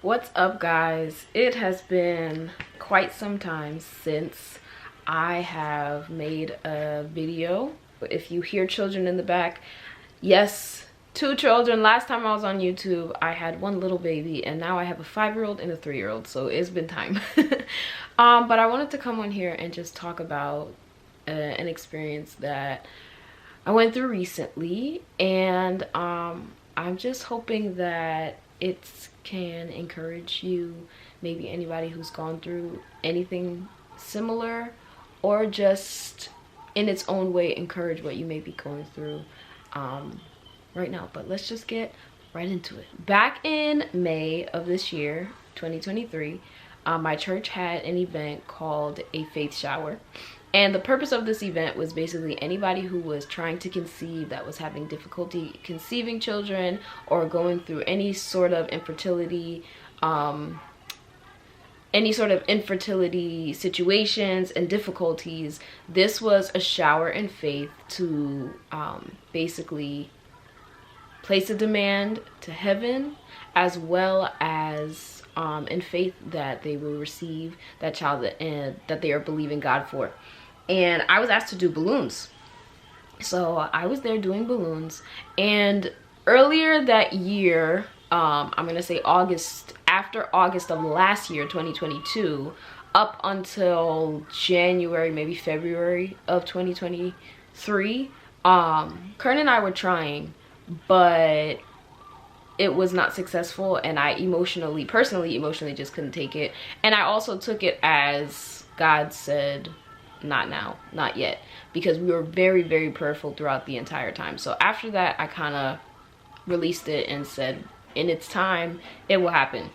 What's up, guys? It has been quite some time since I have made a video. If you hear children in the back, yes, 2 children. Last time I was on YouTube, I had one little baby, and now I have a 5-year-old and a 3-year-old, so it's been time. But I wanted to come on here and just talk about an experience that I went through recently, and I'm just hoping that it can encourage you, maybe anybody who's gone through anything similar, or just in its own way encourage what you may be going through right now. But let's just get right into it. Back in May of this year, 2023, my church had an event called a faith shower. And the purpose of this event was basically anybody who was trying to conceive, that was having difficulty conceiving children, or going through any sort of infertility situations and difficulties. This was a shower in faith to basically place a demand to heaven, as well as in faith that they will receive that child that they are believing God for. And I was asked to do balloons. So I was there doing balloons. And earlier that year, I'm going to say August, after August of last year, 2022, up until January, maybe February of 2023, Kern and I were trying, but it was not successful, and I personally emotionally just couldn't take it. And I also took it as God said, not now, not yet, because we were very, very prayerful throughout the entire time. So after that, I kind of released it and said, in its time, it will happen.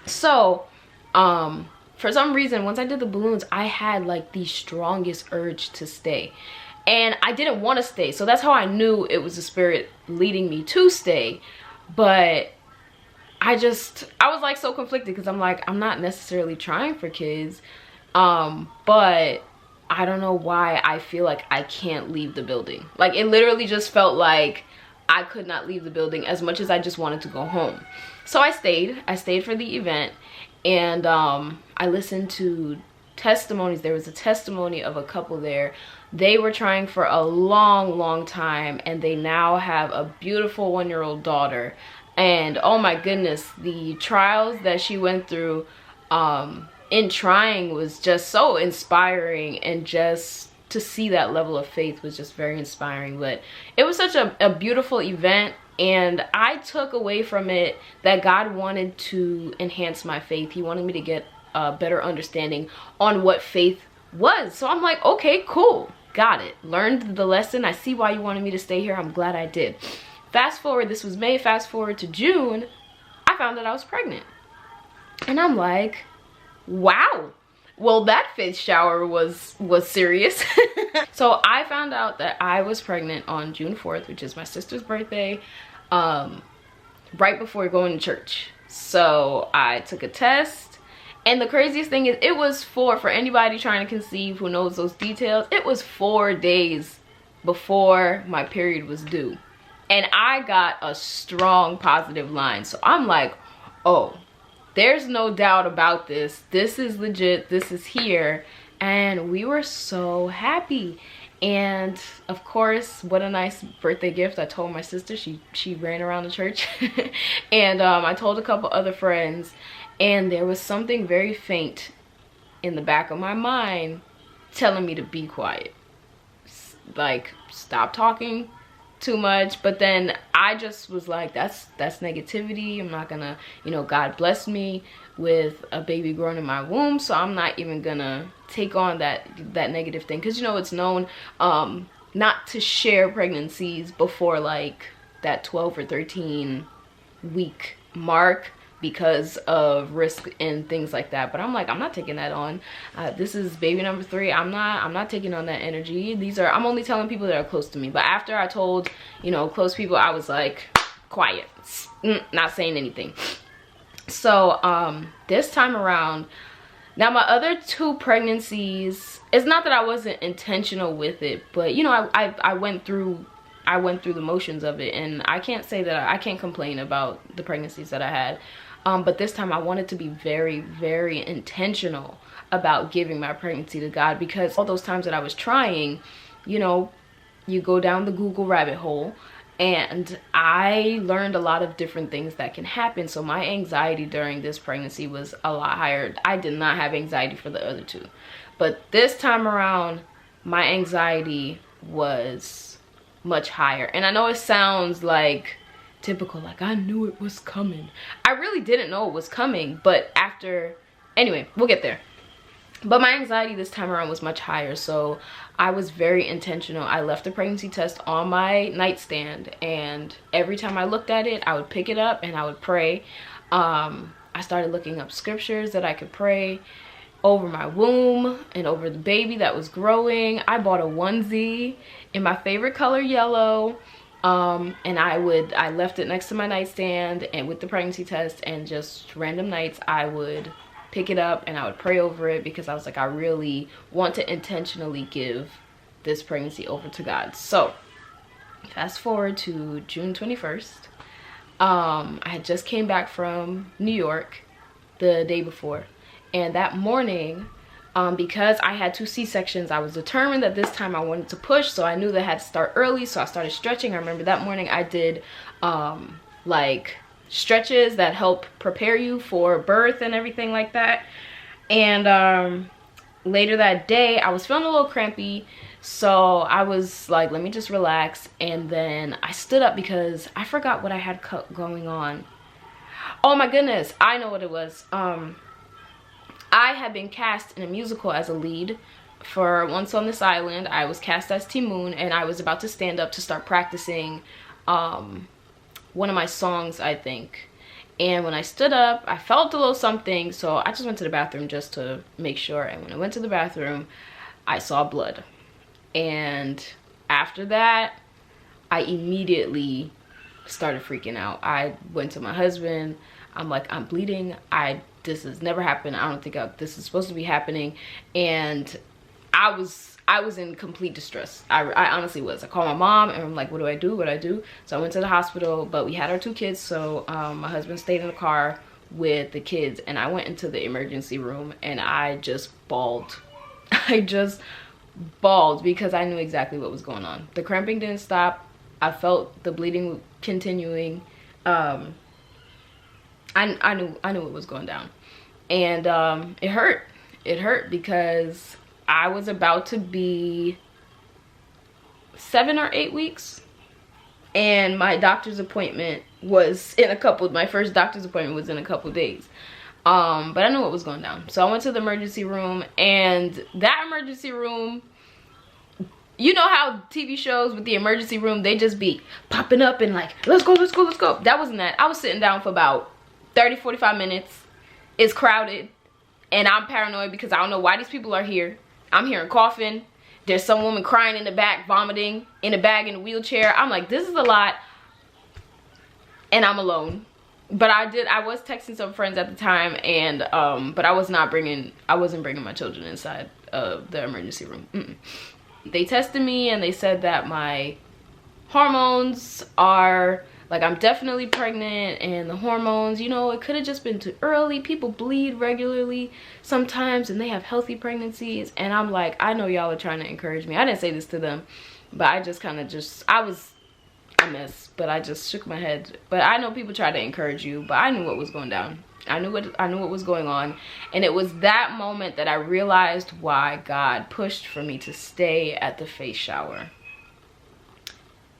So for some reason, once I did the balloons, I had like the strongest urge to stay, and I didn't want to stay. So that's how I knew it was the Spirit leading me to stay. But I was like so conflicted, because I'm like, I'm not necessarily trying for kids, but I don't know why I feel like I can't leave the building. Like, it literally just felt like I could not leave the building as much as I just wanted to go home. So I stayed for the event, and I listened to testimonies. There was a testimony of a couple there. They were trying for a long time, and they now have a beautiful 1-year-old daughter. And oh my goodness, the trials that she went through in trying was just so inspiring, and just to see that level of faith was just very inspiring. But it was such a beautiful event, and I took away from it that God wanted to enhance my faith. He wanted me to get a better understanding on what faith was. So I'm like, okay, cool, got it, learned the lesson. I see why you wanted me to stay here. I'm glad I did. Fast forward, this was May, fast forward to June, I found that I was pregnant. And I'm like, wow, well, that faith shower was serious. So I found out that I was pregnant on June 4th, which is my sister's birthday, right before going to church. So I took a test, and the craziest thing is, it was for anybody trying to conceive who knows those details, it was 4 days before my period was due. And I got a strong positive line. So I'm like, oh, there's no doubt about this. This is legit. This is here. And we were so happy. And of course, what a nice birthday gift. I told my sister, she ran around the church. And I told a couple other friends. And there was something very faint in the back of my mind telling me to be quiet. Like, stop talking too much. But then I just was like, that's negativity. I'm not gonna, God blessed me with a baby growing in my womb, so I'm not even gonna take on that negative thing, because it's known not to share pregnancies before like that 12 or 13 week mark, because of risk and things like that. But I'm like, I'm not taking that on. This is baby number 3. I'm not taking on that energy. I'm only telling people that are close to me. But after I told, close people, I was like, quiet, not saying anything. So this time around, now my other 2 pregnancies, it's not that I wasn't intentional with it, but I went through the motions of it, and I can't say that I can't complain about the pregnancies that I had. But this time I wanted to be very, very intentional about giving my pregnancy to God, because all those times that I was trying, you know, you go down the Google rabbit hole, and I learned a lot of different things that can happen. So my anxiety during this pregnancy was a lot higher. I did not have anxiety for the other two, but this time around my anxiety was much higher. And I know it sounds like typical, like I knew it was coming. I really didn't know it was coming, but after, anyway, we'll get there. But my anxiety this time around was much higher, so I was very intentional. I left the pregnancy test on my nightstand, and every time I looked at it, I would pick it up and I would pray. I started looking up scriptures that I could pray over my womb and over the baby that was growing. I bought a onesie in my favorite color, yellow, and I left it next to my nightstand and with the pregnancy test, and just random nights I would pick it up and I would pray over it, because I was like, I really want to intentionally give this pregnancy over to God. So fast forward to June 21st. I had just came back from New York the day before, and that morning, because I had 2 C-sections, I was determined that this time I wanted to push, so I knew that I had to start early, so I started stretching. I remember that morning I did like stretches that help prepare you for birth and everything like that. And later that day I was feeling a little crampy, so I was like, let me just relax. And then I stood up because I forgot what I had going on. Oh my goodness, I know what it was. I had been cast in a musical as a lead for Once on This Island. I was cast as Moon, and I was about to stand up to start practicing one of my songs, I think. And when I stood up, I felt a little something, so I just went to the bathroom just to make sure. And when I went to the bathroom, I saw blood. And after that, I immediately started freaking out. I went to my husband. I'm like, I'm bleeding. This has never happened. I don't think this is supposed to be happening. And I was in complete distress. I honestly was. I called my mom and I'm like, what do I do? What do I do? So I went to the hospital, but we had our 2 kids. So my husband stayed in the car with the kids, and I went into the emergency room and I just bawled. I just bawled because I knew exactly what was going on. The cramping didn't stop. I felt the bleeding continuing. I knew it was going down. And it hurt. It hurt because I was about to be 7 or 8 weeks, and my doctor's appointment was in my first doctor's appointment was in a couple days. But I knew what was going down. So I went to the emergency room, and that emergency room, you know how TV shows with the emergency room, they just be popping up and like, let's go, let's go, let's go. That wasn't that. I was sitting down for about 30-45 minutes. It's crowded, and I'm paranoid because I don't know why these people are here. I'm hearing coughing. There's some woman crying in the back, vomiting in a bag in a wheelchair. I'm like, this is a lot, and I'm alone. But I was texting some friends at the time, and but I wasn't bringing my children inside of the emergency room. They tested me and they said that my hormones are, like, I'm definitely pregnant, and the hormones, you know, it could have just been too early. People bleed regularly sometimes and they have healthy pregnancies. And I'm like, I know y'all are trying to encourage me. I didn't say this to them, but I just kind of I was a mess, but I just shook my head. But I know people try to encourage you, but I knew what was going down. I knew what was going on. And it was that moment that I realized why God pushed for me to stay at the face shower.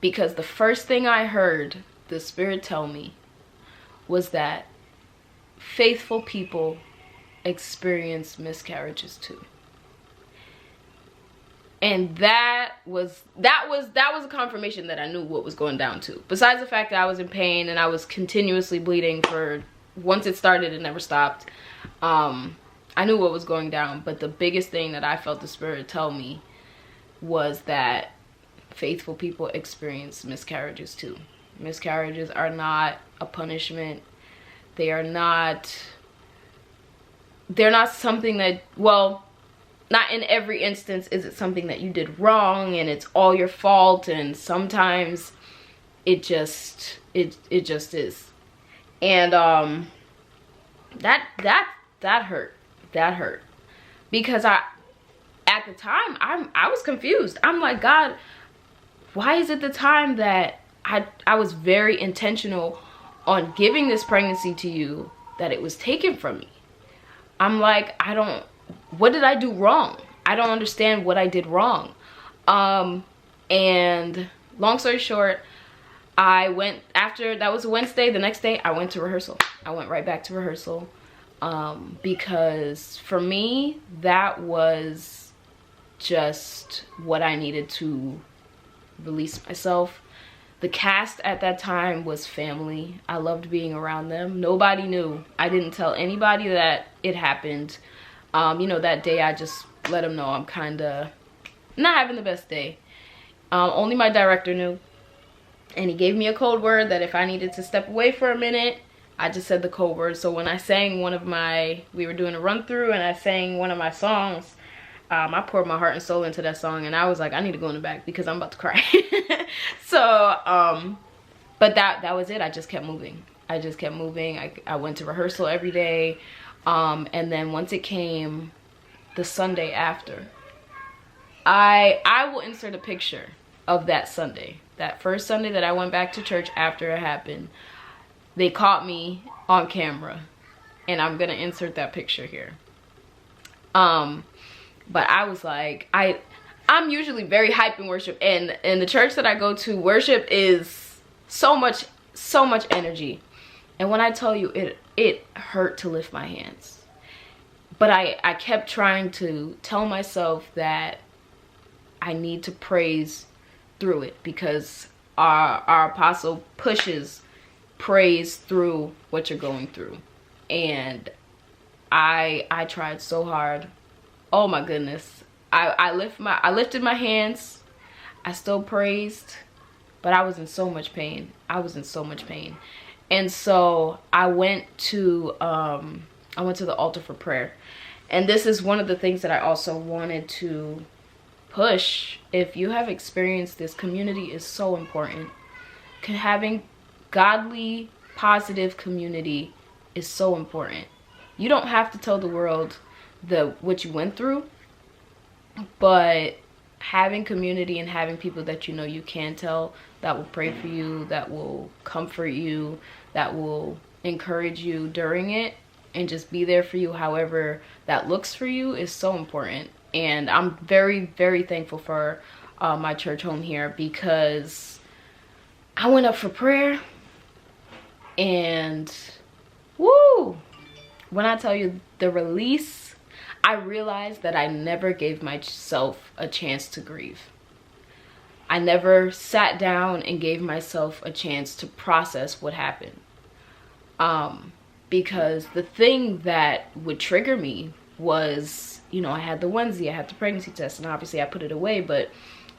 Because the first thing I heard the Spirit tell me was that faithful people experience miscarriages too. And that was a confirmation that I knew what was going down too. Besides the fact that I was in pain and I was continuously bleeding for, once it started, it never stopped. I knew what was going down, but the biggest thing that I felt the Spirit tell me was that faithful people experience miscarriages too. Miscarriages are not a punishment. They're not something that, well, not in every instance is it something that you did wrong and it's all your fault, and sometimes it just is. And that hurt. That hurt. Because at the time, I was confused. I'm like, God, why is it the time that I was very intentional on giving this pregnancy to you that it was taken from me? I'm like, what did I do wrong? I don't understand what I did wrong. And long story short, I went, after that was a Wednesday, the next day I went to rehearsal. I went right back to rehearsal. Because for me, that was just what I needed to release myself. The cast at that time was family. I loved being around them. Nobody knew. I didn't tell anybody that it happened. You know, that day I just let them know I'm kind of not having the best day. Only my director knew. And he gave me a code word that if I needed to step away for a minute, I just said the code word. So when I sang we were doing a run through and I sang one of my songs, I poured my heart and soul into that song, and I was like, I need to go in the back because I'm about to cry. So, but that was it. I just kept moving. I just kept moving. I went to rehearsal every day. And then once it came the Sunday after, I will insert a picture of that Sunday. That first Sunday that I went back to church after it happened. They caught me on camera, and I'm gonna insert that picture here. But I was like, I'm usually very hype in worship, and in the church that I go to, worship is so much energy. And when I tell you, it hurt to lift my hands. But I kept trying to tell myself that I need to praise through it, because our apostle pushes praise through what you're going through. And I tried so hard. Oh my goodness. I lifted my hands. I still praised, but I was in so much pain. And so I went to the altar for prayer. And this is one of the things that I also wanted to push. If you have experienced this, community is so important. Having godly, positive community is so important. You don't have to tell the world what you went through, but having community and having people that you know you can tell, that will pray for you, that will comfort you, that will encourage you during it, and just be there for you however that looks for you, is so important. And I'm very, very thankful for my church home here, because I went up for prayer, and woo, when I tell you the release, I realized that I never gave myself a chance to grieve. I never sat down and gave myself a chance to process what happened. Because the thing that would trigger me was, you know, I had the onesie, I had the pregnancy test, and obviously I put it away, but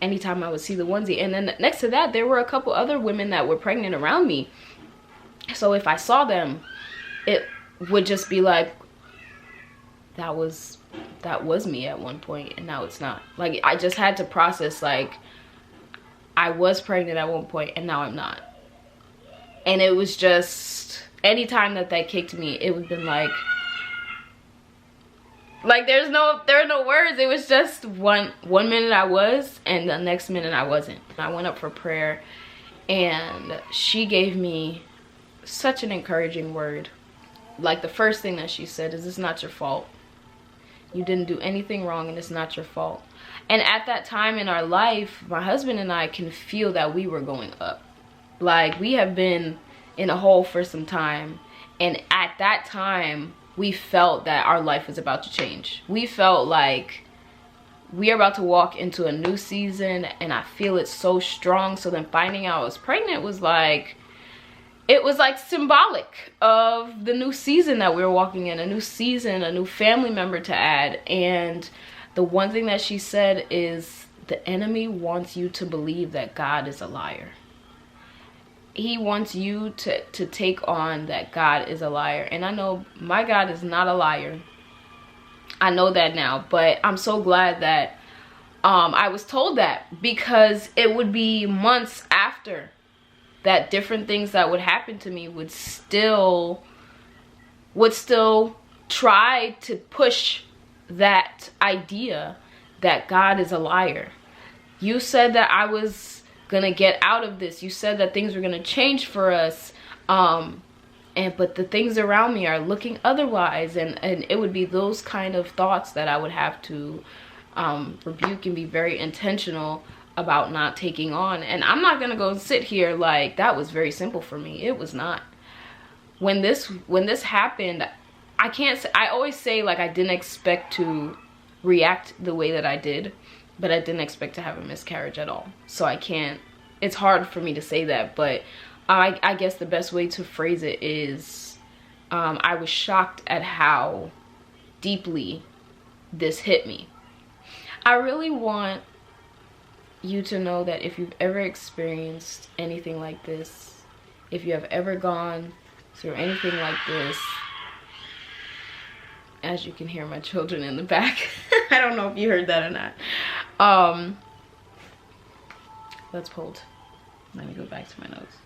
anytime I would see the onesie, and then next to that, there were a couple other women that were pregnant around me. So if I saw them, it would just be like, that was me at one point, and now it's not. Like, I just had to process, like, I was pregnant at one point and now I'm not. And it was just, anytime that kicked me, it would have been like there are no words. It was just one minute I was, and the next minute I wasn't. I went up for prayer, and she gave me such an encouraging word. Like, the first thing that she said is, it's not your fault. You didn't do anything wrong, and it's not your fault. And at that time in our life, my husband and I can feel that we were going up. Like, we have been in a hole for some time, and at that time we felt that our life was about to change. We felt like we are about to walk into a new season, and I feel it so strong. So then finding out I was pregnant was like, it was like symbolic of the new season that we were walking in, a new season, a new family member to add. And the one thing that she said is, the enemy wants you to believe that God is a liar. He wants you to take on that God is a liar. And I know my God is not a liar. I know that now. But I'm so glad that I was told that, because it would be months after that different things that would happen to me would still would still try to push that idea that God is a liar. You said that I was gonna get out of this. You said that things were gonna change for us. But the things around me are looking otherwise. And it would be those kind of thoughts that I would have to rebuke and be very intentional about not taking on. And I'm not gonna go sit here like that was very simple for me. It was not. When this happened, I always say, like, I didn't expect to react the way that I did, but I didn't expect to have a miscarriage at all. So it's hard for me to say that, but I guess the best way to phrase it is I was shocked at how deeply this hit me. I really want you to know that if you've ever experienced anything like this, if you have ever gone through anything like this, as you can hear my children in the back, I don't know if you heard that or not. Let's hold. Let me go back to my notes.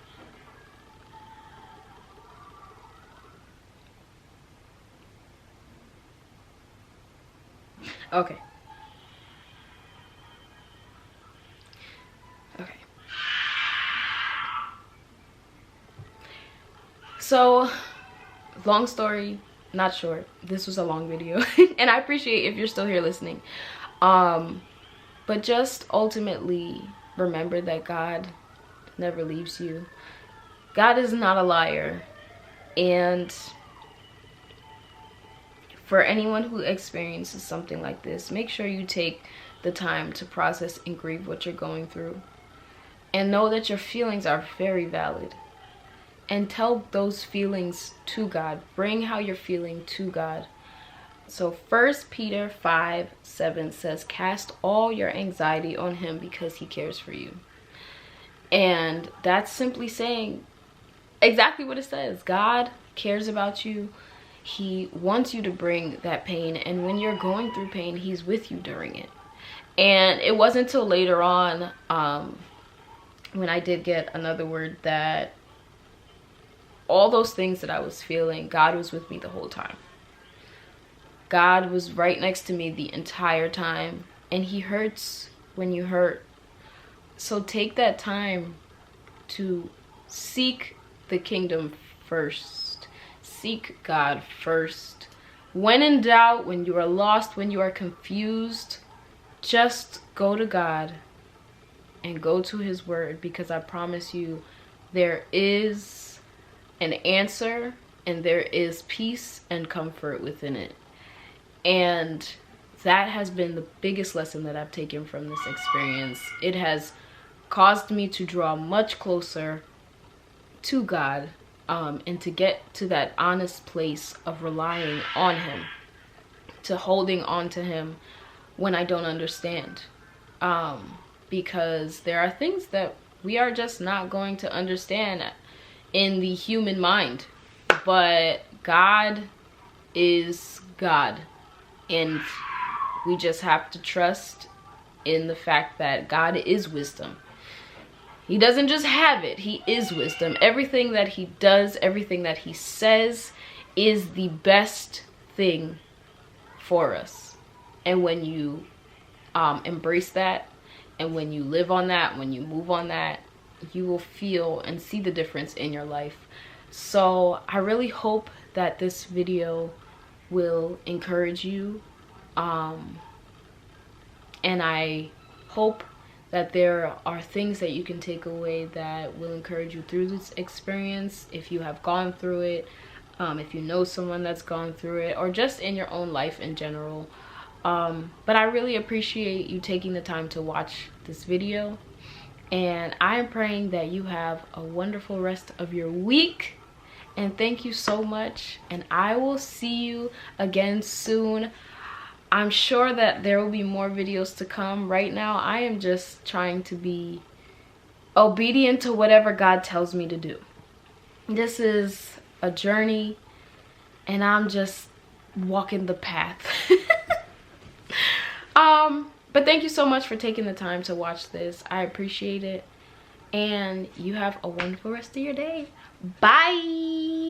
Okay. So, long story, not short. This was a long video. And I appreciate if you're still here listening. But just ultimately remember that God never leaves you. God is not a liar. And for anyone who experiences something like this, make sure you take the time to process and grieve what you're going through. And know that your feelings are very valid. And tell those feelings to God. Bring how you're feeling to God. So 1 Peter 5:7 says, cast all your anxiety on him because he cares for you. And that's simply saying exactly what it says. God cares about you. He wants you to bring that pain. And when you're going through pain, he's with you during it. And it wasn't until later on when I did get another word that all those things that I was feeling, God was with me the whole time. God was right next to me the entire time. And he hurts when you hurt. So take that time to seek the kingdom first. Seek God first. When in doubt, when you are lost, when you are confused, just go to God and go to his word, because I promise you there is an answer and there is peace and comfort within it. And that has been the biggest lesson that I've taken from this experience. It has caused me to draw much closer to God and to get to that honest place of relying on him, to holding on to him when I don't understand. Because there are things that we are just not going to understand in the human mind. But God is God. And we just have to trust in the fact that God is wisdom. He doesn't just have it. He is wisdom. Everything that he does, everything that he says is the best thing for us. And when you embrace that, and when you live on that, when you move on that, you will feel and see the difference in your life. So I really hope that this video will encourage you. And I hope that there are things that you can take away that will encourage you through this experience, if you have gone through it, if you know someone that's gone through it, or just in your own life in general. But I really appreciate you taking the time to watch this video, and I am praying that you have a wonderful rest of your week. And thank you so much, and I will see you again soon. I'm sure that there will be more videos to come. Right now, I am just trying to be obedient to whatever God tells me to do. This is a journey, and I'm just walking the path. But thank you so much for taking the time to watch this. I appreciate it, and you have a wonderful rest of your day. Bye.